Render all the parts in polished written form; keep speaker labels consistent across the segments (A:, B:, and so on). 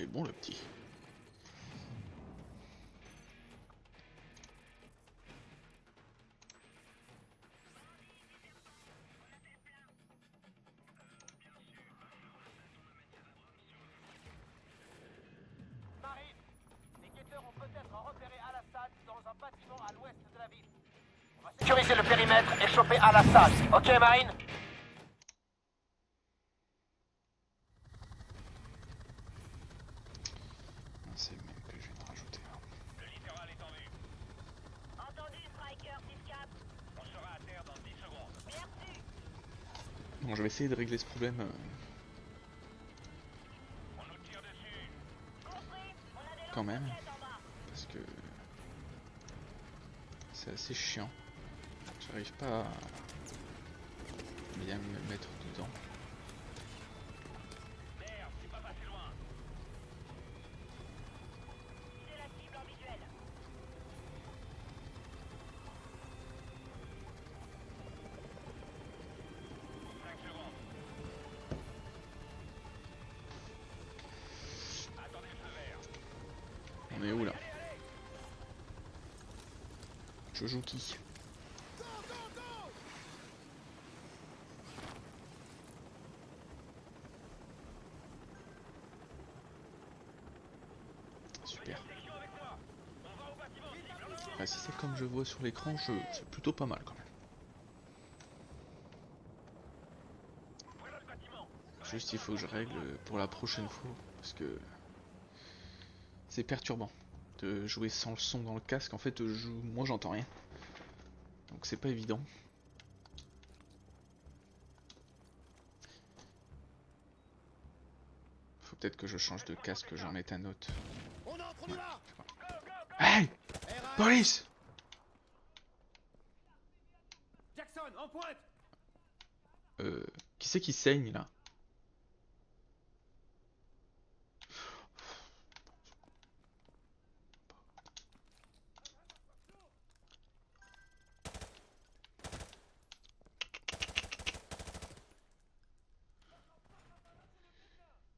A: bon le petit.
B: Marine, les guetteurs ont peut-être repéré Al-Assad dans un bâtiment à l'ouest de la ville. On va sécuriser le périmètre et choper Al-Assad. Ok, Marine?
A: C'est le même que je viens de rajouter là.
B: Le littoral est en vue. Entendu, Striker, 6-4. On sera à terre dans 10 secondes. Merci.
A: Bon, je vais essayer de régler ce problème.
B: On nous tire dessus. Compris. On a des
A: Quand même.
B: lance-roquettes en bas.
A: Parce que c'est assez chiant. J'arrive pas à bien me mettre dedans.
B: Merde, c'est pas passé loin. C'est la cible en visuel. Attendez le feu vert.
A: On est où là? Je joue qui? Super. Ah, si c'est comme je vois sur l'écran, c'est plutôt pas mal quand même. Juste il faut que je règle pour la prochaine fois, parce que c'est perturbant de jouer sans le son dans le casque. En fait, moi j'entends rien, donc c'est pas évident. Faut peut-être que je change de casque, que j'en mette un autre.
B: On entre, on y va.
A: Hey! Police!
B: Jackson, en pointe.
A: Qui c'est qui saigne là?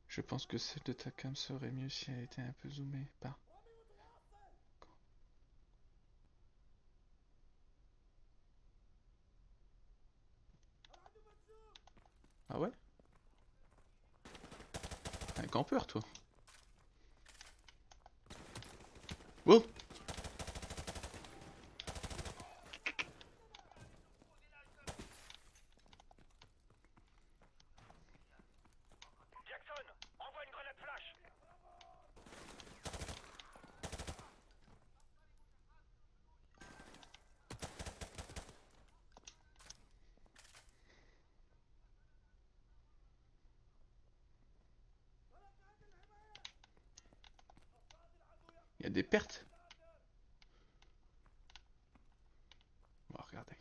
A: Je pense que celle de ta cam serait mieux si elle était un peu zoomée. Pas. Ah ouais? Un campeur toi. Wow!
B: Jackson, envoie une grenade flash.
A: Il y a des pertes? On va regarder.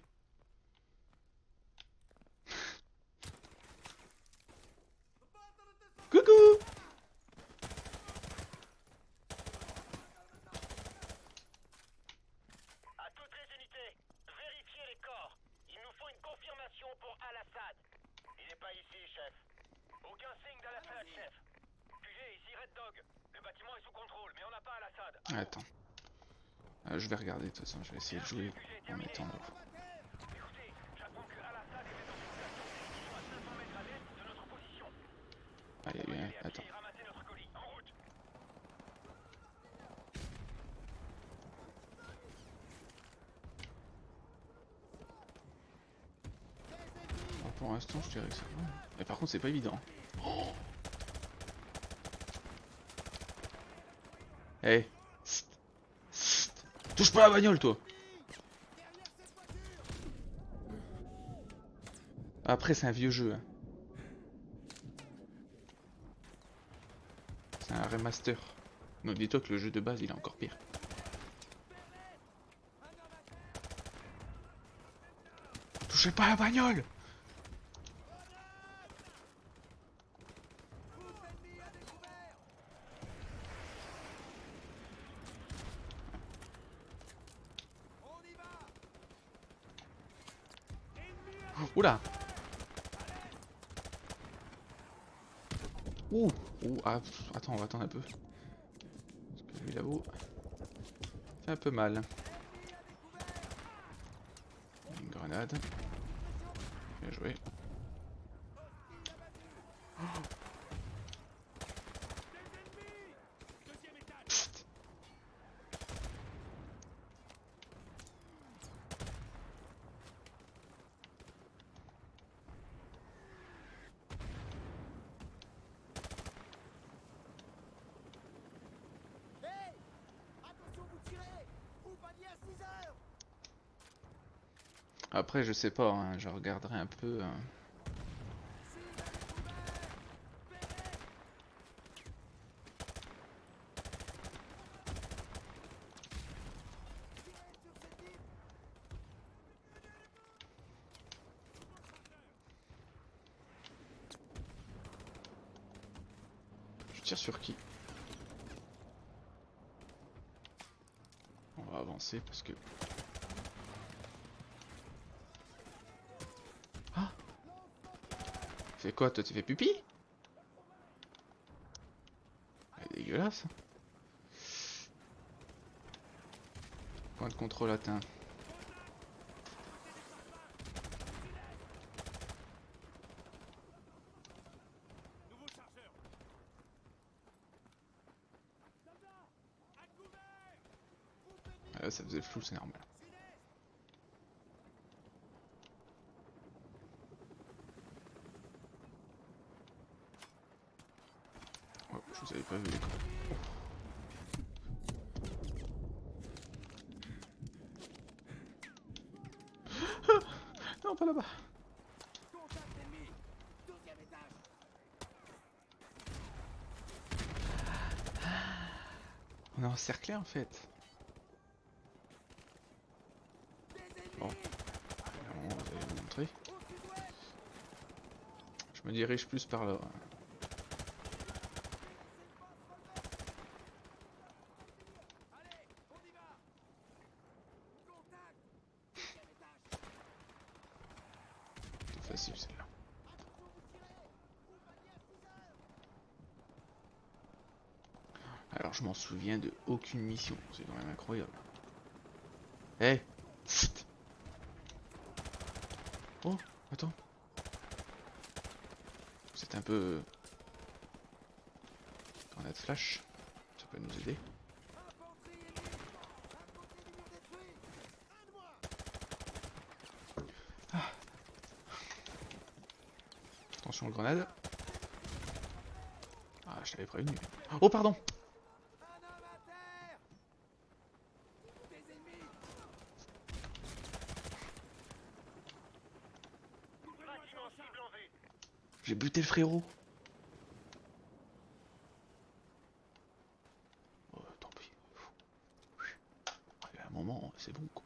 A: Coucou!
B: À toutes les unités, vérifiez les corps. Il nous faut une confirmation pour Al-Assad. Il n'est pas ici, chef. Aucun signe d'Al-Assad, chef. QG, ici Red Dog. Le bâtiment est sous contrôle, mais on n'a pas Al-Assad.
A: Attends. Je vais regarder de toute façon, je vais essayer de jouer en mettant l'eau.
B: Écoutez, j'apprends que Al-Assad est dans une station d'exécution à 500 mètres à l'est de notre position.
A: Ah, il y a eu un. Attends.
B: Et ramasser notre colis. En route.
A: Alors, pour l'instant, je dirais que ça va. Mais par contre, c'est pas évident. Oh. Hey! Psst. Psst. Touche pas à la bagnole, toi! Après, c'est un vieux jeu. Hein. C'est un remaster. Donc dis-toi que le jeu de base, il est encore pire. Touchez pas à la bagnole! Oula! Ouh! Oh, ah, attends, on va attendre un peu. Parce que lui là-haut, fait un peu mal. Une grenade. Bien joué. Psst.
C: Hey! Attention, vous tirez! Vous paniez à 6 heures!
A: Après, je sais pas, hein, je regarderai un peu. Je tire sur qui? On va avancer parce que... Ah! Fais quoi, toi, tu fais pipi? Elle est dégueulasse. Point de contrôle atteint. Ah, là, ça faisait flou, c'est normal. Oh, je vous avais pas vu les gars. Non, pas là-bas.
C: Contact ennemi! 12e étage!
A: On est encerclé en fait. Bon, on va vous montrer. Je me dirige plus par là.
C: Allez, on y va! Contact! 10e étage!
A: C'est facile celle-là.
C: Attention, vous tirez! Vous paniez à 6 heures!
A: Alors je m'en souviens de aucune mission, c'est quand même incroyable. Eh! Psst. Oh, attends. C'est un peu... Grenade flash, ça peut nous aider.
C: Infanterie ennemie! Infanterie du mur détruit! Un de moi!
A: Attention aux grenades. Ah, je t'avais prévenu. Oh, pardon!
C: Un homme à terre! Des ennemis!
B: Bâtiment cible en vue.
A: J'ai buté le frérot! Oh, tant pis. À un moment, c'est bon quoi.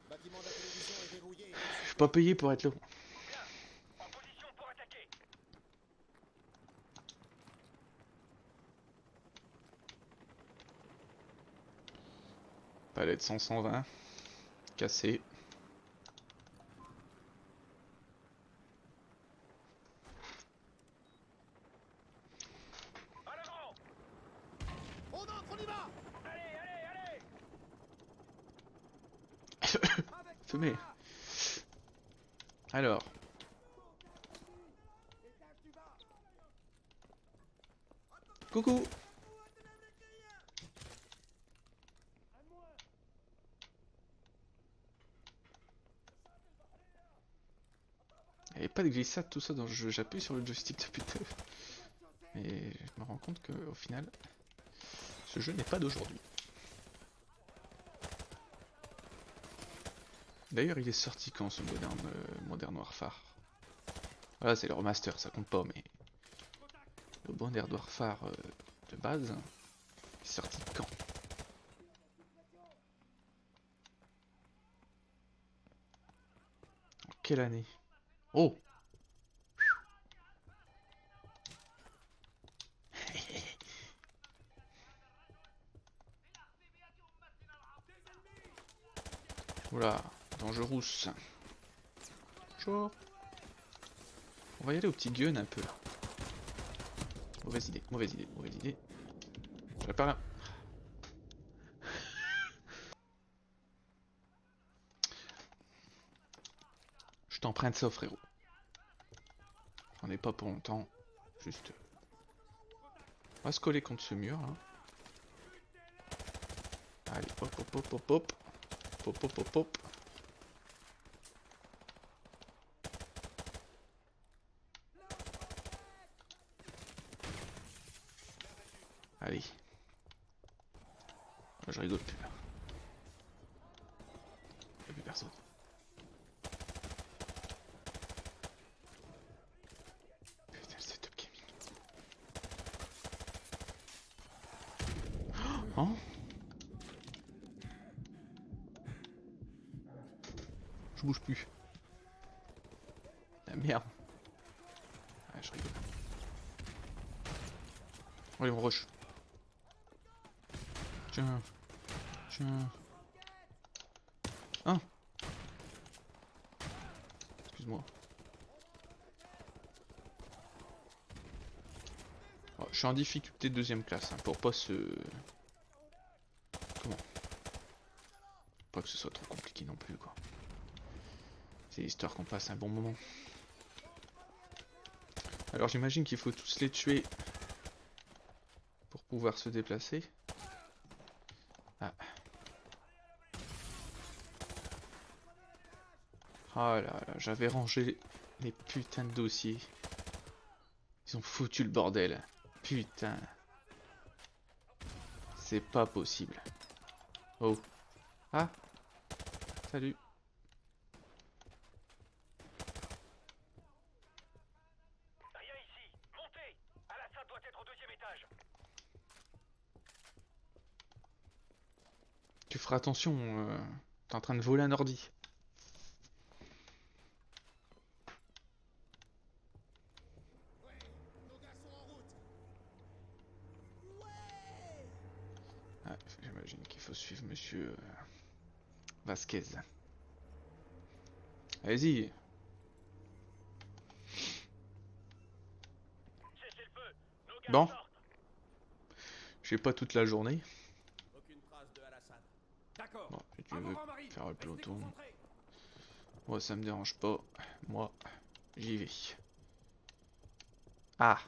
C: Bâtiment de la télévision est verrouillé.
A: Je suis pas payé pour être là.
B: Bien. En position pour attaquer.
A: Palette 100-120. Cassé.
B: À l'avant.
C: On entre, on y va!
B: Allez, allez, allez.
C: Avec
A: Fumée.
C: toi!
A: Alors,
C: Étage du bas!
A: coucou!
C: Un de moins!
A: Il n'y avait pas de glissade, tout ça dans le jeu. J'appuie sur le joystick depuis tout à l'heure. Et je me rends compte qu'au final, ce jeu n'est pas d'aujourd'hui. D'ailleurs, il est sorti quand ce Modern Warfare? Voilà, c'est le remaster, ça compte pas, mais le Modern Warfare de base, il est sorti quand? En quelle année? Oh! Oula, dangerous. Bonjour. On va y aller au petit gun un peu là. Oh, Mauvaise idée, mauvaise idée, mauvaise idée. Je vais par là. Je t'emprunte ça, frérot. On n'est pas pour longtemps. Juste. On va se coller contre ce mur, là. Allez, hop, hop, hop, hop, hop. Hop, hop, hop, hop. Allez. Je rigole plus là. Y'a plus personne. Putain, le setup gaming. Hein? Je bouge plus. La merde. Ah, je rigole. Allez, on rush. Tiens. Tiens. Ah. Excuse-moi. Oh, je suis en difficulté deuxième classe, hein, pour pas se... Comment? Pas que ce soit trop compliqué non plus, quoi. C'est histoire qu'on passe un bon moment. Alors j'imagine qu'il faut tous les tuer pour pouvoir se déplacer. Ah. Ah là là, j'avais rangé les putains de dossiers. Ils ont foutu le bordel. Putain. C'est pas possible. Oh. Ah. Salut.
B: Rien ici. Montez. Al-Assad doit être au deuxième étage.
A: Tu feras attention, t'es en train de voler un ordi. Ah, j'imagine qu'il faut suivre monsieur Vasquez. Allez-y.
B: Cessez le feu. Nos gars
A: Bon.
B: sortent.
A: J'ai pas toute la journée.
C: Aucune trace de Al-Assad.
B: D'accord.
A: Bon, si tu veux faire le peloton. Moi, ça me dérange pas. Moi, j'y vais. Ah.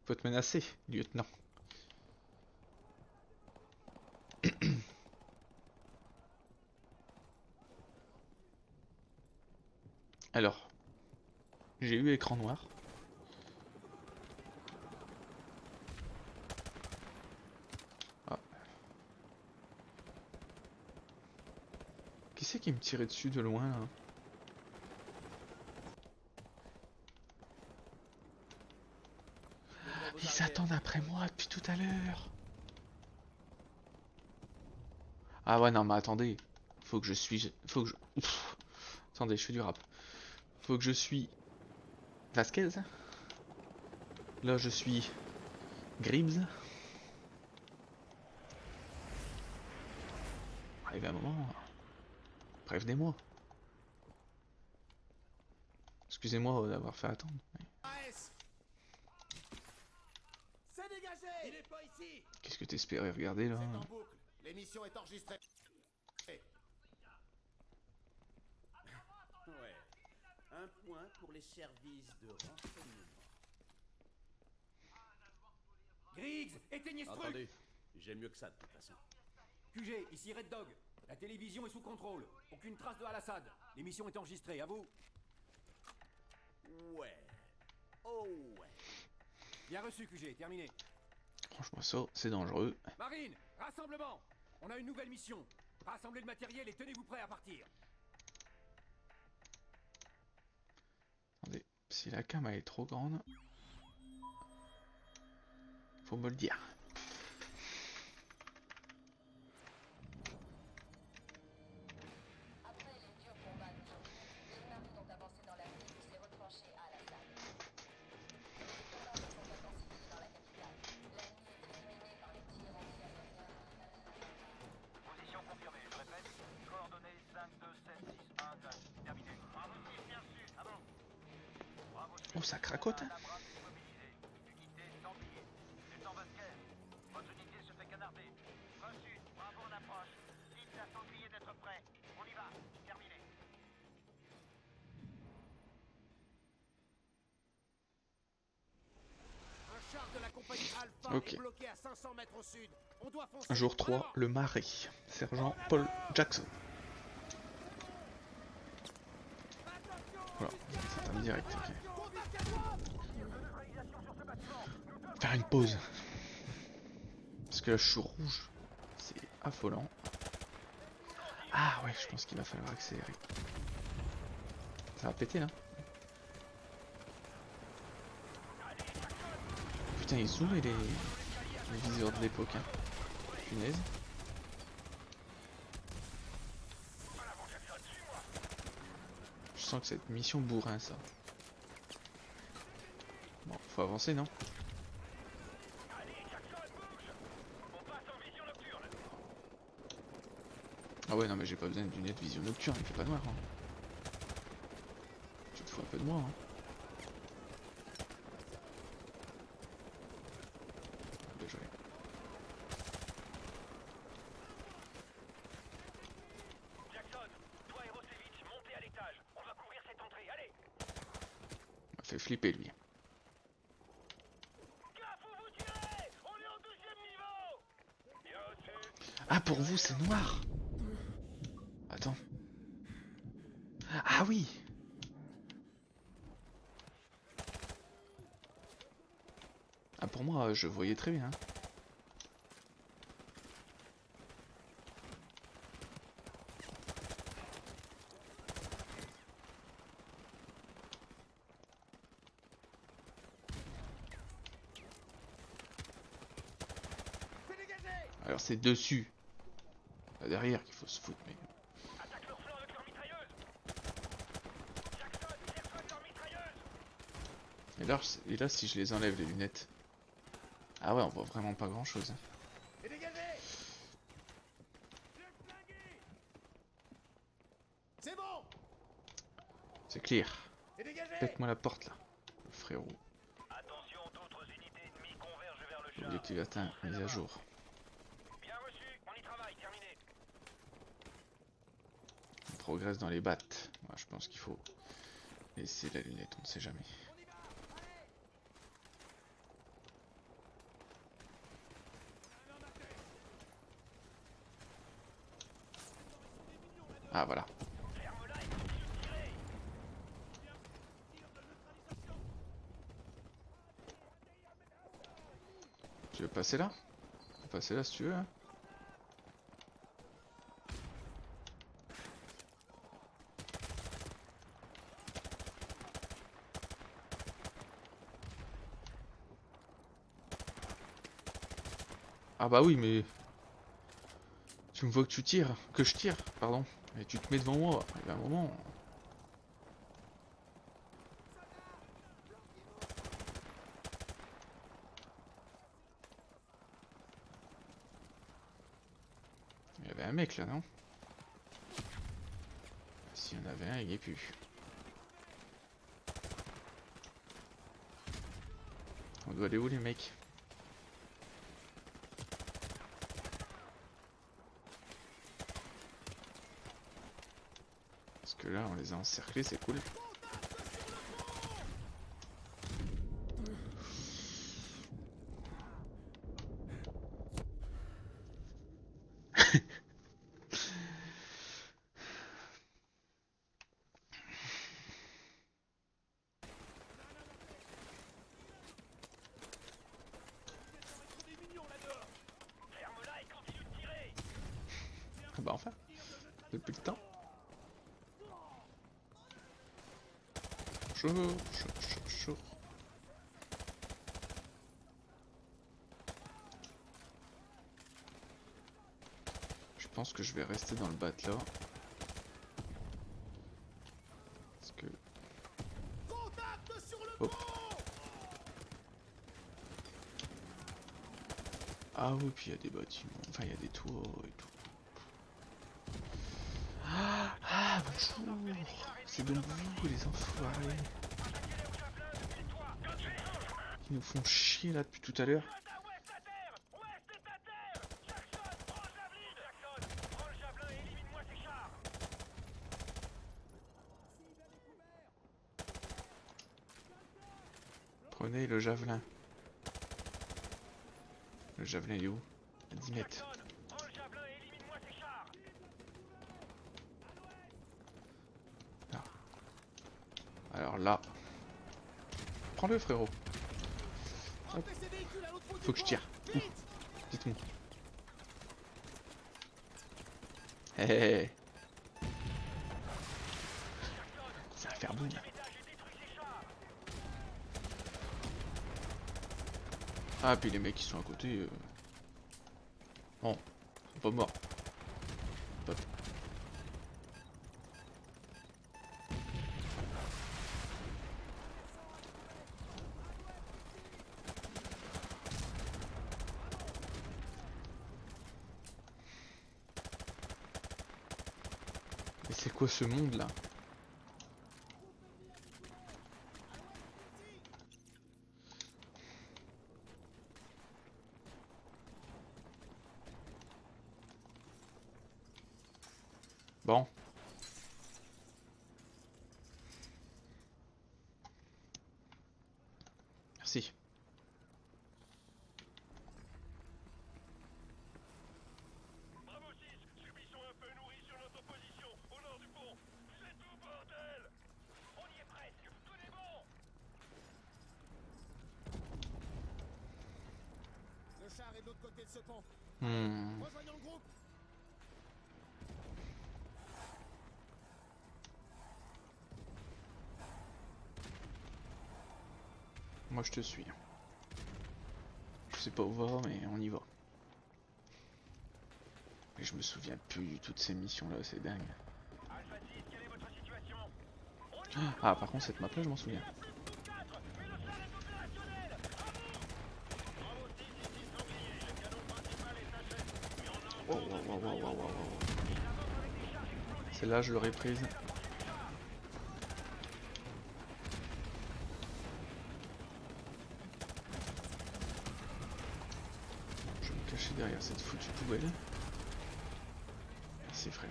A: Faut te menacer, lieutenant. Alors, j'ai eu écran noir. Ah. Qui c'est qui me tirait dessus de loin là? Ils s'attendent après moi depuis tout à l'heure. Ah ouais non mais attendez. Faut que je suis... Faut que je... Ouf. Attendez, je fais du rap. Faut que je suis... Vasquez. Là je suis... Gribbs. Arrive un moment... Prévenez-moi. Excusez-moi d'avoir fait attendre.
C: AS. C'est dégagé. Il est pas ici.
A: Qu'est-ce que t'espérais regarder là?
C: C'est en boucle. L'émission est enregistrée.
D: Ouais. Un point pour les services de renseignement.
E: Griggs, éteignez ce truc.
D: Attendez, j'ai mieux que ça de toute façon.
E: QG, ici Red Dog. La télévision est sous contrôle. Aucune trace de Al-Assad. L'émission est enregistrée, à vous.
D: Ouais. Oh ouais.
E: Bien reçu, QG, terminé.
A: Franchement ça, c'est dangereux.
E: Marine, rassemblement. On a une nouvelle mission. Rassemblez le matériel et tenez-vous prêts à partir.
A: Attendez, si la cam elle est trop grande... Faut me le dire.
F: Après les durs combats d'aujourd'hui, les marines ont avancé dans la ville et s'est retranché à Al-Assad. Les combats se sont intensifiés dans la capitale. L'ennemi est éliminé par les tirs anti-aériens.
B: Position confirmée. Je répète. Coordonnées 5, 2, 7, 6, 1, 9. Terminé. Bravo 6, bien reçu. À bon. Bravo 6.
A: Oh ça cracote hein.
B: La Brave est immobilisée. Unité
C: compagnie Alpha
A: Ok.
C: est bloquée à 500 mètres au sud. On doit foncer.
A: Jour 3, le Marais. Sergent Paul Jackson. Voilà, c'est un direct. Ok. Faire une pause. Parce que là, je suis rouge. C'est affolant. Ah ouais, je pense qu'il va falloir accélérer. Ça va péter là. Putain, ils zooment les viseurs de l'époque. Hein. Punaise. Je sens que cette mission bourrin ça. Bon, faut avancer non? Ah ouais non mais j'ai pas besoin d'une lunette vision nocturne, il fait pas noir. Hein. Tu te fous un peu de moi. Hein. Désolé.
B: Jackson, toi et Rosevich, montez à l'étage. On va couvrir cette entrée. Allez!
A: Il m'a fait flipper lui.
B: Gaffe où vous tirez! On est au 12e niveau! Bien reçu.
A: Ah pour vous c'est noir. Attends. Ah oui. Ah pour moi je voyais très bien. Alors c'est dessus. Pas derrière qu'il faut se foutre mais.
B: Attaque leur flanc avec leur mitrailleuse! Jackson, tire-toi de leur mitrailleuse!
A: Et là si je les enlève les lunettes. Ah ouais on voit vraiment pas grand chose.
C: Et dégagez. C'est bon.
A: C'est clair.
C: Et dégagez.
A: Pète-moi la porte là. Frérot.
B: Attention, d'autres unités ennemies convergent vers le char.
A: L'objectif atteint, mise à jour.
B: Bien reçu, on y travaille, terminé.
A: On progresse dans les battes. Moi je pense qu'il faut laisser la lunette, on ne sait jamais. Ah voilà.
B: Ferme-la et continue de tirer!
A: Tu veux passer là? On peut passer là si tu veux. Hein. Ah bah oui mais... Tu me vois que tu tires, que je tire, pardon. Et tu te mets devant moi, il y a un moment... Il y avait un mec là, non? S'il y en avait un, il n'y est plus. On doit aller où les mecs? Parce que là on les a encerclés, c'est cool.
B: Ferme-la et continue de tirer!
A: Ah bah enfin, depuis le temps. Chaud, chaud, chaud, chaud. Je pense que je vais rester dans le bat là. Parce que...
C: Contact sur le
A: Hop. Ah oui, puis il y a des bâtiments, enfin il y a des toits et tout. Ah bonjour. C'est donc vous les enfoirés. Qui nous font chier là depuis tout à l'heure.
B: Ouest à terre! Ouest est à terre! Jackson, prends le javelin! Jackson, prends le javelin et élimine-moi ces chars!
A: Prenez le javelin. javelin il est où? À 10 mètres.
B: Jackson, prends le javelin et élimine-moi ces chars.
A: Alors là. Prends-le frérot.
C: Rentrez ces véhicules à l'autre bout du
A: Faut que je
C: pont.
A: tire.
C: Vite.
A: Dites-moi. Hé hé hé. Ça va faire boum. Ah puis les mecs qui sont à côté. Non, ils sont pas morts. Top. Mais c'est quoi ce monde là? Bon. Merci.
B: Bravo 6, subissons un peu nourris sur notre position, au nord du pont. C'est tout, bordel. On y est presque, tenez bon.
C: Le char est de l'autre côté de ce pont.
A: Hmm.
C: Rejoignons le groupe.
A: Moi je te suis. Je sais pas où va, mais on y va. Mais je me souviens plus du tout de ces missions là, c'est dingue.
B: Alpha 6, quelle est votre situation?
A: Ah par contre cette map là je m'en souviens.
B: Plus 4, mais le sol est opérationnel. À vous. Bravo 6, ici sanglier, le canon principal est achève. Mais on a
A: Wow, wow, wow, wow, wow, wow, wow. Celle-là je l'aurais prise. Je vais me cacher derrière cette foutue poubelle. Merci frère.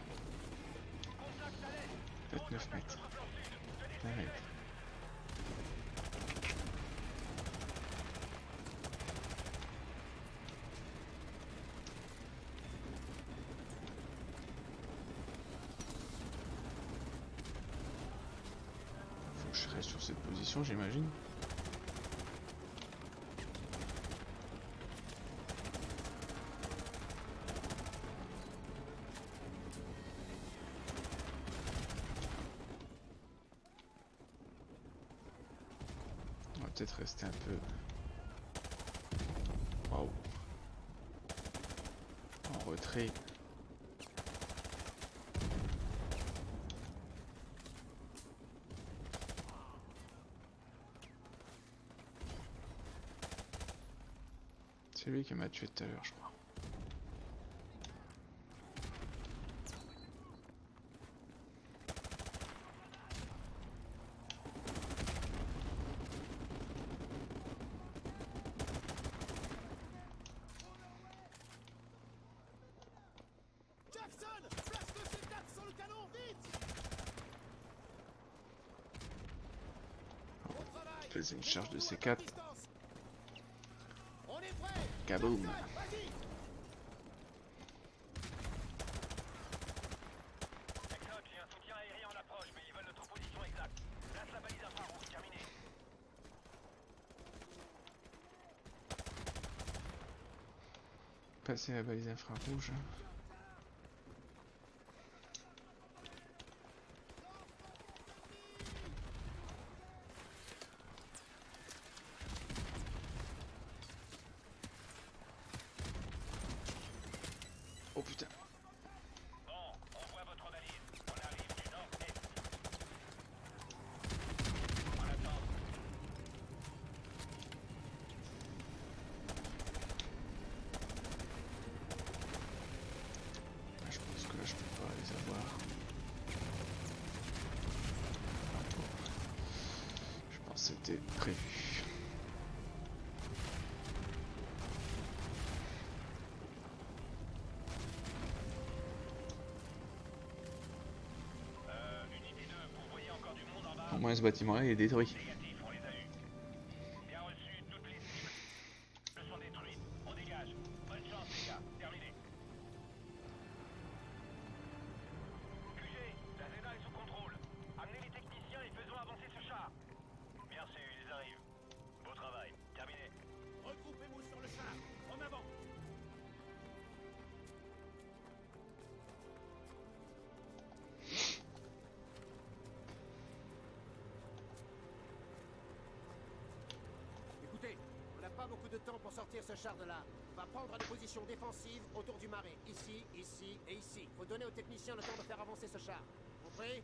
A: Peut-être 9 mètres. 1 mètre. Faut que je reste sur cette position j'imagine. On va peut-être rester un peu. Waouh. En retrait. C'est lui qui m'a tué tout à l'heure, je crois.
C: Jackson, place le C4 sur le canon, vite. Au travail.
A: Faisais une charge de C4.
C: Distance. On est prêt.
A: Kaboom.
C: Jackson, vas-y.
B: Exode, j'ai un soutien aérien en approche, mais ils veulent notre position exacte. Place la balise infrarouge, terminé.
A: Passer la balise infrarouge. Oh putain.
B: Bon, on voit votre balise. On arrive du nord-est. On attend.
A: Je pense que là je peux pas les avoir. Je pense que c'était prévu.
B: Unité 2, vous voyez encore du monde en bas?
A: Au moins ce bâtiment là il est détruit.
B: Négatif, on les a eus. Bien reçu, toutes les cibles sont détruites. On dégage.
C: de temps pour sortir ce char de là. On va prendre des positions défensives autour du marais. Ici, ici et ici. Faut donner aux techniciens le temps de faire avancer ce char. Compris?